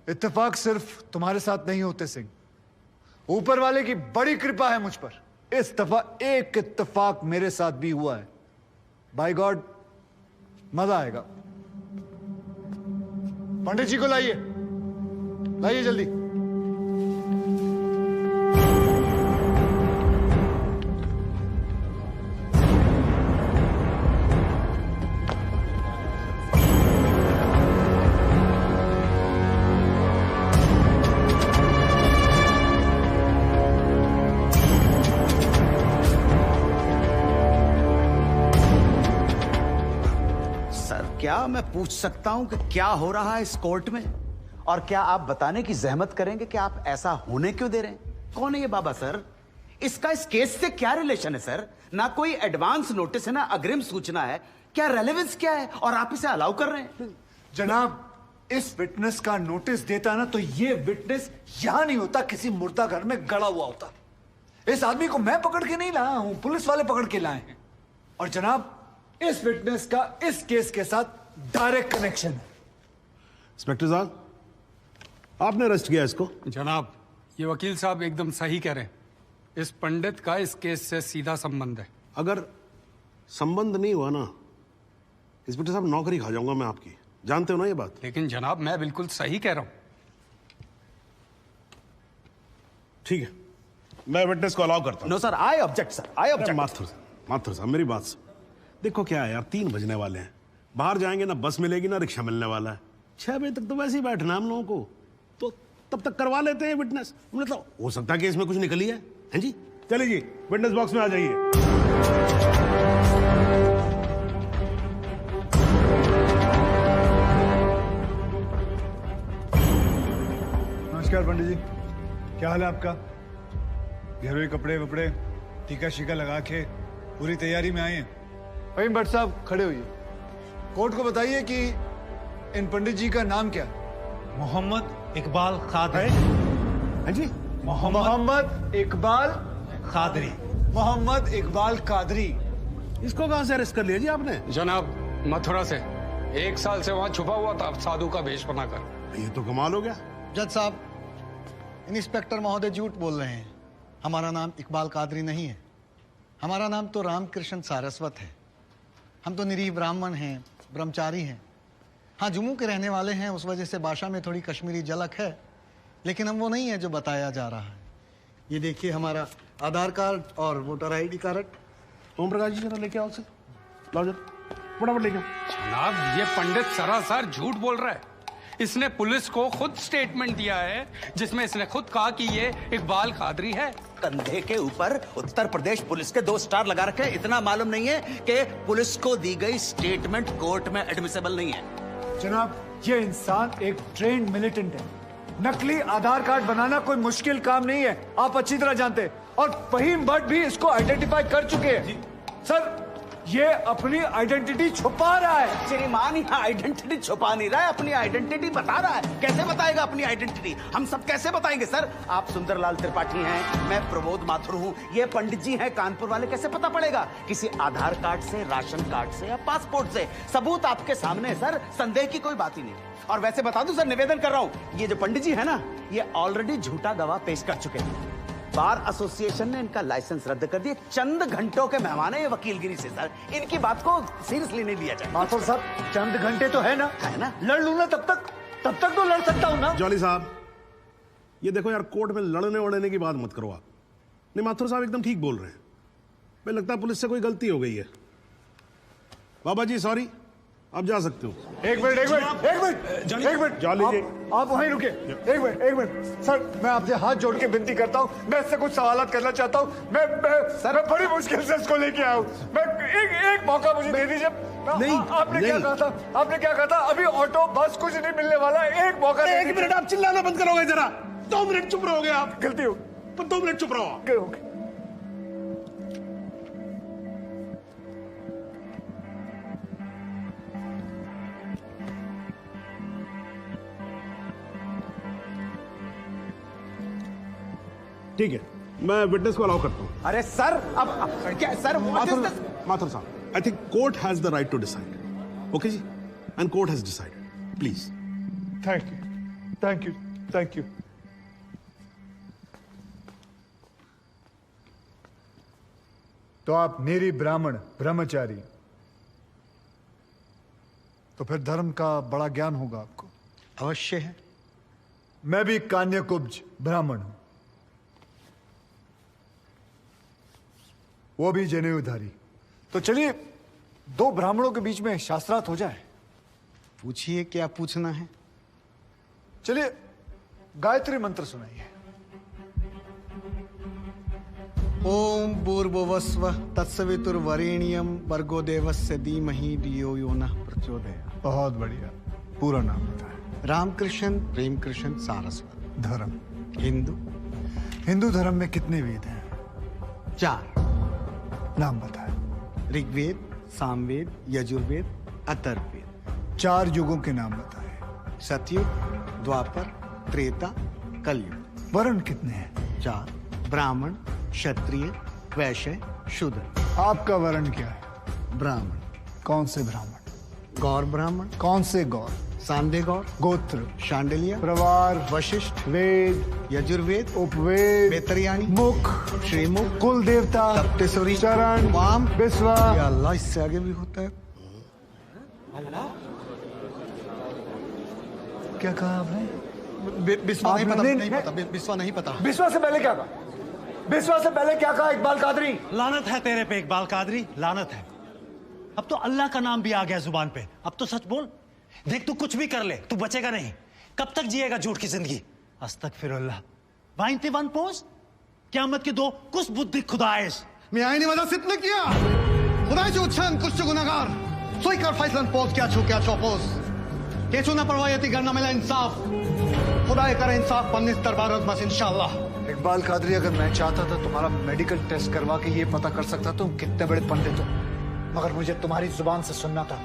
इत्तेफाक सिर्फ तुम्हारे साथ नहीं होते सिंह, ऊपर वाले की बड़ी कृपा है मुझ पर। इस दफा एक इत्तेफाक मेरे साथ भी हुआ है। बाय गॉड, मजा आएगा। पंडित जी को लाइए, लाइए जल्दी। क्या मैं पूछ सकता हूं कि क्या हो रहा है इस कोर्ट में? और क्या आप बताने की जहमत करेंगे कि आप ऐसा होने क्यों दे रहे हैं? कौन है ये बाबा सर? इसका इस केस से क्या रिलेशन है सर? ना कोई एडवांस नोटिस है, ना अग्रिम सूचना है। क्या रेलेवेंस क्या है और आप इसे अलाउ कर रहे हैं? जनाब, इस विटनेस का नोटिस देता ना तो ये विटनेस यहां नहीं होता, किसी मुर्दा घर में गड़ा हुआ होता। इस आदमी को मैं पकड़ के नहीं लाया हूं, पुलिस वाले पकड़ के लाए हैं। और जनाब, इस विटनेस का इस केस के साथ डायरेक्ट कनेक्शन है। इंस्पेक्टर साहब, आपने अरेस्ट किया इसको? जनाब, ये वकील साहब एकदम सही कह रहे हैं। इस पंडित का इस केस से सीधा संबंध है। अगर संबंध नहीं हुआ ना, इंस्पेक्टर साहब, नौकरी खा जाऊंगा मैं आपकी। जानते हो ना ये बात? लेकिन जनाब, मैं बिल्कुल सही कह रहा हूं। ठीक है, मैं विटनेस को अलाउ करता हूं। No sir, I object sir, I object. Mathur साहब, मेरी बात सुन। देखो क्या है यार, 3 बजने वाले हैं, बाहर जाएंगे ना बस मिलेगी ना रिक्शा मिलने वाला है। 6 बजे तक तो वैसे ही बैठना हम लोगों को, तो तब तक करवा लेते हैं विटनेस। मतलब हो सकता है कि इसमें कुछ निकली है। हैं जी? चलिए जी, विटनेस बॉक्स में आ जाइए। नमस्कार पंडित जी, क्या हाल है आपका? घरेलू कपड़े वपड़े टीका शीका लगा के पूरी तैयारी में आए हैं। भाई भट्ट साहब खड़े होइए। कोर्ट को बताइए कि इन पंडित जी का नाम क्या है? मोहम्मद इकबाल कादरी। हैं जी? मोहम्मद इकबाल कादरी। मोहम्मद इकबाल कादरी। इसको कहां से अरेस्ट कर लिया जी आपने? जनाब, मथुरा से 1 साल से वहां छुपा हुआ था साधु का भेष बनाकर। ये तो कमाल हो गया। जज साहब, इंस्पेक्टर महोदय झूठ बोल रहे हैं। हमारा नाम इकबाल कादरी नहीं है, हमारा नाम तो रामकृष्ण सारस्वत है। हम तो निरीह ब्राह्मण हैं, ब्रह्मचारी हैं। हाँ, जम्मू के रहने वाले हैं, उस वजह से भाषा में थोड़ी कश्मीरी झलक है, लेकिन हम वो नहीं है जो बताया जा रहा है। ये देखिए हमारा आधार कार्ड और voter ID card. Om Prakash ji, जरा लेके आओ से, लाओ जरा, फटाफट लेके आओ। जनाब, ये पंडित सरासर झूठ बोल रहा है। इसने पुलिस को खुद स्टेटमेंट दिया है जिसमें इसने खुद कहा कि ये इकबाल कादरी है। कंधे के ऊपर उत्तर प्रदेश पुलिस के 2 स्टार लगा रखे हैं। इतना मालूम नहीं है कि पुलिस को दी गई स्टेटमेंट कोर्ट में एडमिसेबल नहीं है। जनाब, ये इंसान एक ट्रेन्ड मिलिटेंट है। नकली आधार कार्ड बनाना कोई मुश्किल काम नहीं है, आप अच्छी तरह जानते हैं। और फहीम भट्ट भी इसको आइडेंटिफाई कर चुके हैं। सर, ये अपनी आइडेंटिटी छुपा रहा है। श्रीमान यहाँ आइडेंटिटी छुपा नहीं रहा है, अपनी आइडेंटिटी बता रहा है। कैसे बताएगा अपनी आइडेंटिटी? हम सब कैसे बताएंगे सर? आप सुंदरलाल त्रिपाठी हैं, मैं प्रमोद माथुर हूँ, ये पंडित जी हैं कानपुर वाले। कैसे पता पड़ेगा? किसी आधार कार्ड से, राशन कार्ड से या पासपोर्ट से। सबूत आपके सामने है सर, संदेह की कोई बात ही नहीं। और वैसे बता दूं सर, निवेदन कर रहा हूँ, ये जो पंडित जी है ना, ये ऑलरेडी झूठा गवाह पेश कर चुके हैं। बार एसोसिएशन ने इनका लाइसेंस रद्द कर दिया। चंद घंटों के मेहमान है ये वकीलगिरी से सर, इनकी बात को सीरियसली नहीं लिया जाए। माथुर साहब, चंद घंटे तो है ना, लड़ लूं ना तब तक तो लड़ सकता हूं ना। जॉली साहब, ये देखो यार, कोर्ट में लड़ने वड़ने की बात मत करो आप। नहीं, माथुर साहब एकदम ठीक बोल रहे हैं। मुझे लगता है पुलिस से कोई गलती हो गई है। बाबा जी सॉरी, आप जा सकते हो। एक मिनट जॉली जी, आप वहीं रुके। एक मिनट सर, मैं आपसे हाथ जोड़ के विनती करता हूँ, मैं इससे कुछ सवाल करना चाहता हूँ। मैं बड़ी मुश्किल से इसको लेके आया हूँ। मैं एक मौका मुझे दे दीजिए। नहीं, आपने क्या कहा था? अभी ऑटो बस कुछ नहीं मिलने वाला। एक मौका। 1 मिनट आप चिल्लाना बंद करोगे जरा? 2 मिनट चुप रहोगे आप? गलती हो, पर 2 मिनट चुप रहो। ठीक है, मैं विटनेस को अलाउ करता हूं। अरे सर, अब क्या सर? माथुर साहब, I think court has the right to decide. Okay जी, and court has decided. Please. Thank you. Thank you, thank you. तो आप निरी ब्राह्मण ब्रह्मचारी, तो फिर धर्म का बड़ा ज्ञान होगा आपको। अवश्य है। मैं भी कान्यकुब्ज ब्राह्मण हूं, वो भी जनेऊधारी। तो चलिए दो ब्राह्मणों के बीच में शास्त्रार्थ हो जाए। पूछिए, क्या पूछना है? चलिए गायत्री मंत्र सुनाइए। ओम भूर्भुवस्वः तत्सवितुर्वरेण्यं भर्गो देवस्य धीमहि धियो यो नः प्रचोदयात्। बहुत बढ़िया, पूरा नाम बताएं। रामकृष्ण प्रेमकृष्ण सारस्वत। धर्म? हिंदू। हिंदू धर्म में कितने वेद हैं? 4। नाम बताएं। ऋग्वेद, सामवेद, यजुर्वेद, अथर्ववेद। 4 युगों के नाम बताएं। सतयुग, द्वापर, त्रेता, कलयुग। वर्ण कितने हैं? 4। ब्राह्मण, क्षत्रिय, वैश्य, शूद्र। आपका वर्ण क्या है? ब्राह्मण। कौन से ब्राह्मण? गौर ब्राह्मण। कौन से गौर? सांदे गौर। गोत्र? शांडिलिया। प्रवार? वशिष्ठ। वेद? यजुर्वेद। उपवेद? बेतरियाणी। मुख? श्रीमुख। कुल देवता? सप्तसुरी। चरण? वाम। विश्वा? या अल्लाह, इससे आगे भी होता है। क्या कहा आपने? बिस्वा नहीं पता, आपने- नहीं पता, बिस्वा नहीं पता। विश्वा से पहले क्या कहा? विश्वा से पहले क्या कहा इकबाल कादरी? लानत है तेरे पे इकबाल कादरी, लानत है। अब तो अल्लाह का नाम भी आ गया जुबान पे। अब तो सच बोल। देख तू कुछ भी कर ले, तू बचेगा नहीं। कब तक जिएगा झूठ की जिंदगी? अस्तगफिरुल्लाह। वाइनते वन पोज क़यामत के 2 कुछ बुद्धि खुदाइश। मैं आईने वाला सिद्ध किया। खुदा जो उच्छन कुछ गुनाहगार सोई कर फैसलन पोज क्या चौपोज के चुना परवायती करना मिला इंसाफ। खुदा करे इंसाफ पन्नीस दरबार बस इंशाअल्लाह। इकबाल कादरी, अगर मैं चाहता था तुम्हारा मेडिकल टेस्ट करवा के ये पता कर सकता तुम कितने बड़े पंडित हो, मगर मुझे तुम्हारी जुबान से सुनना था।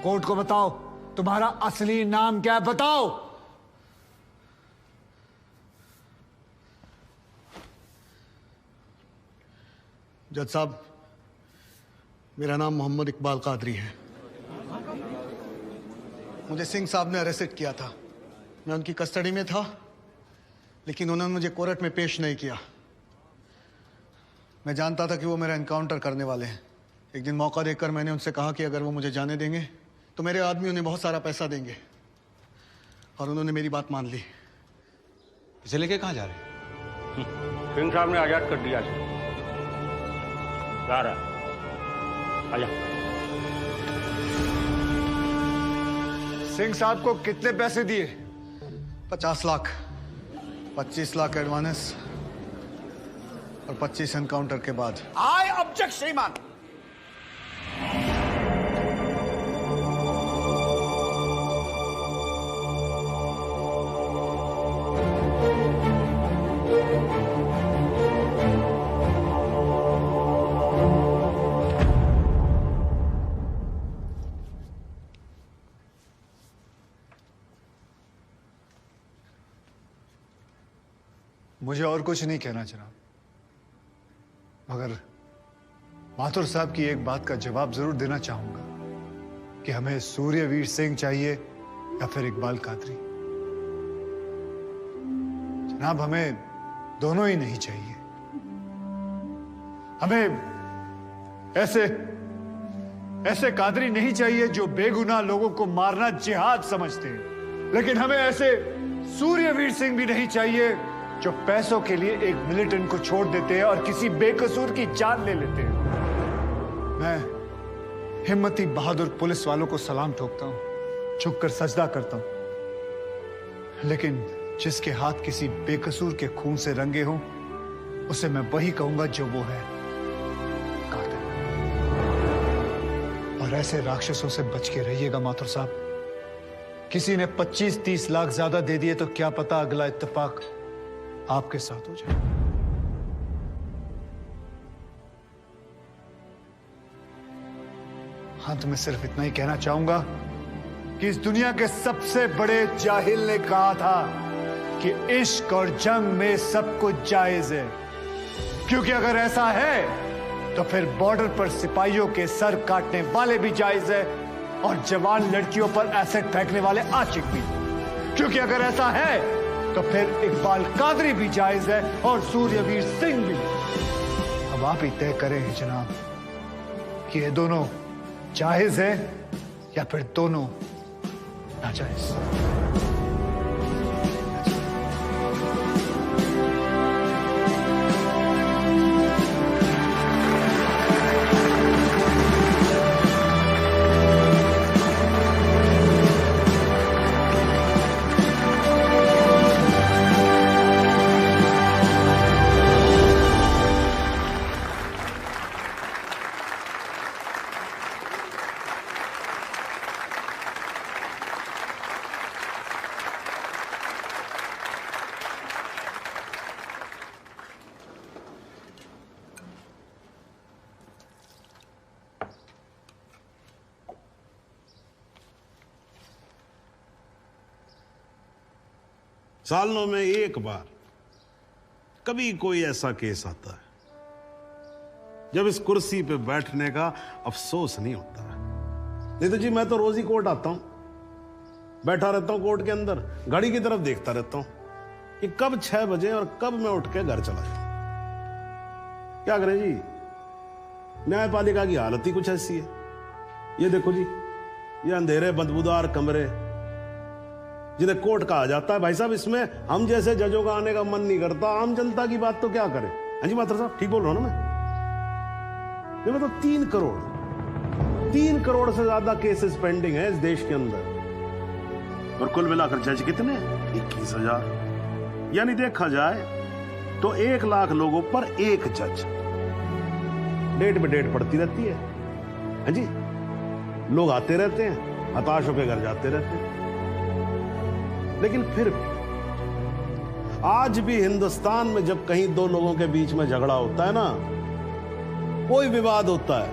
कोर्ट को बताओ तुम्हारा असली नाम क्या है, बताओ। जज साहब, मेरा नाम मोहम्मद इकबाल कादरी है। मुझे सिंह साहब ने अरेस्ट किया था। मैं उनकी कस्टडी में था, लेकिन उन्होंने मुझे कोर्ट में पेश नहीं किया। मैं जानता था कि वो मेरा एनकाउंटर करने वाले हैं। एक दिन मौका देकर मैंने उनसे कहा कि अगर वो मुझे जाने देंगे तो मेरे आदमी उन्हें बहुत सारा पैसा देंगे, और उन्होंने मेरी बात मान ली। इसे लेके कहाँ जा रहे हैं? सिंह साहब ने आजाद कर दिया इसे। जा रहा है, आजा। सिंह साहब को कितने पैसे दिए? 50 लाख, 25 लाख एडवांस और 25 एनकाउंटर के बाद। आई ऑब्जेक्ट श्रीमान। मुझे और कुछ नहीं कहना जनाब, मगर माथुर साहब की एक बात का जवाब जरूर देना चाहूंगा कि हमें सूर्यवीर सिंह चाहिए या फिर इकबाल कादरी। जनाब, हमें दोनों ही नहीं चाहिए। हमें ऐसे कादरी नहीं चाहिए जो बेगुनाह लोगों को मारना जिहाद समझते हैं, लेकिन हमें ऐसे सूर्यवीर सिंह भी नहीं चाहिए जो पैसों के लिए एक मिलिटेंट को छोड़ देते हैं और किसी बेकसूर की जान ले लेते हैं। मैं हिम्मती बहादुर पुलिस वालों को सलाम ठोकता हूं, झुककर सजदा करता हूं, लेकिन जिसके हाथ किसी बेकसूर के खून से रंगे हों, उसे मैं वही कहूंगा जो वो है, कातिल। और ऐसे राक्षसों से बच के रहिएगा माथुर साहब। किसी ने 25-30 लाख ज्यादा दे दिए तो क्या पता अगला इत्तेफाक आपके साथ हो जाए। अंत में सिर्फ इतना ही कहना चाहूंगा कि इस दुनिया के सबसे बड़े जाहिल ने कहा था कि इश्क और जंग में सब कुछ जायज है, क्योंकि अगर ऐसा है तो फिर बॉर्डर पर सिपाहियों के सर काटने वाले भी जायज है और जवान लड़कियों पर एसिड फेंकने वाले आशिक भी, क्योंकि अगर ऐसा है तो फिर इकबाल कादरी भी जायज है और सूर्यवीर सिंह भी। अब आप ही तय करें जनाब कि ये दोनों जायज है या फिर दोनों नाजायज। सालों में एक बार कभी कोई ऐसा केस आता है जब इस कुर्सी पे बैठने का अफसोस नहीं होता है। नहीं तो जी मैं तो रोज ही कोर्ट आता हूं, बैठा रहता हूं कोर्ट के अंदर, घड़ी की तरफ देखता रहता हूं कि कब 6 बजे और कब मैं उठ के घर चला जाऊं। क्या करें जी, न्यायपालिका की हालत ही कुछ ऐसी है। ये देखो जी, ये अंधेरे बदबूदार कमरे जिन्हें कोर्ट कहा जाता है। भाई साहब, इसमें हम जैसे जजों का आने का मन नहीं करता। आम जनता की बात तो क्या करें। हाँ जी मात्र साहब, ठीक बोल रहा हूं ना मैं? ये मतलब 3 करोड़ से ज्यादा केसेस पेंडिंग है इस देश के अंदर, और कुल मिलाकर जज कितने? 21,000। यानी देखा जाए तो 1 लाख लोगों पर 1 जज। डेट पे डेट पड़ती रहती है। हाँ जी, लोग आते रहते हैं, हताश होकर घर जाते रहते हैं। लेकिन फिर भी आज भी हिंदुस्तान में जब कहीं 2 लोगों के बीच में झगड़ा होता है ना, कोई विवाद होता है,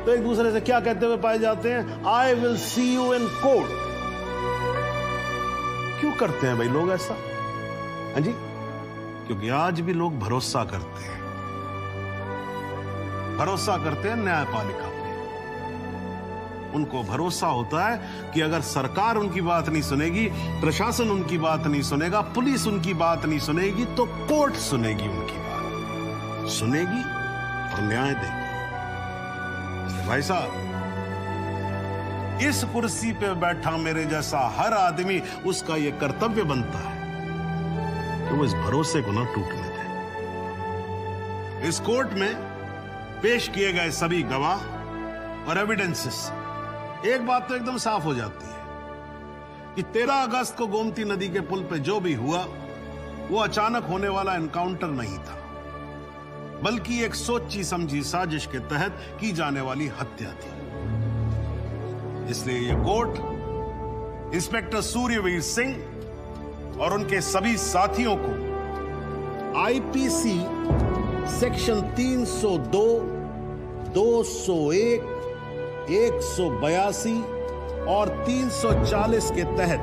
तो एक दूसरे से क्या कहते हुए पाए जाते हैं? I will see you in court. क्यों करते हैं भाई लोग ऐसा? हाँ जी, क्योंकि आज भी लोग भरोसा करते हैं, न्यायपालिका पे। उनको भरोसा होता है कि अगर सरकार उनकी बात नहीं सुनेगी, प्रशासन उनकी बात नहीं सुनेगा, पुलिस उनकी बात नहीं सुनेगी, तो कोर्ट सुनेगी उनकी बात, सुनेगी और न्याय देगी। भाई साहब, इस कुर्सी पे बैठा मेरे जैसा हर आदमी, उसका यह कर्तव्य बनता है कि वो इस भरोसे को ना टूटने दे। इस कोर्ट में पेश किए गए सभी गवाह और एविडेंसेस, एक बात तो एकदम साफ हो जाती है कि 13 अगस्त को गोमती नदी के पुल पे जो भी हुआ वो अचानक होने वाला एनकाउंटर नहीं था, बल्कि एक सोची समझी साजिश के तहत की जाने वाली हत्या थी। इसलिए यह कोर्ट इंस्पेक्टर सूर्यवीर सिंह और उनके सभी साथियों को आईपीसी सेक्शन 302, 201, 182 और 340 के तहत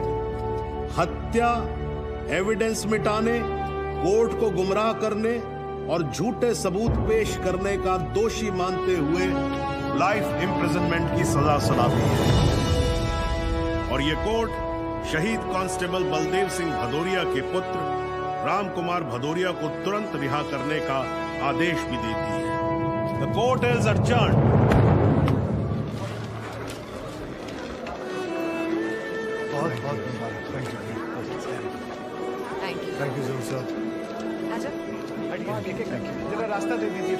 हत्या, एविडेंस मिटाने, कोर्ट को गुमराह करने और झूठे सबूत पेश करने का दोषी मानते हुए लाइफ इम्प्रिजनमेंट की सजा सुनाती है। और यह कोर्ट शहीद कांस्टेबल बलदेव सिंह भदौरिया के पुत्र राम कुमार भदौरिया को तुरंत रिहा करने का आदेश भी देती है। The court is adjourned। बहुत मुबारक। Thank you sir. आजा। जरा रास्ता दे दीजिए।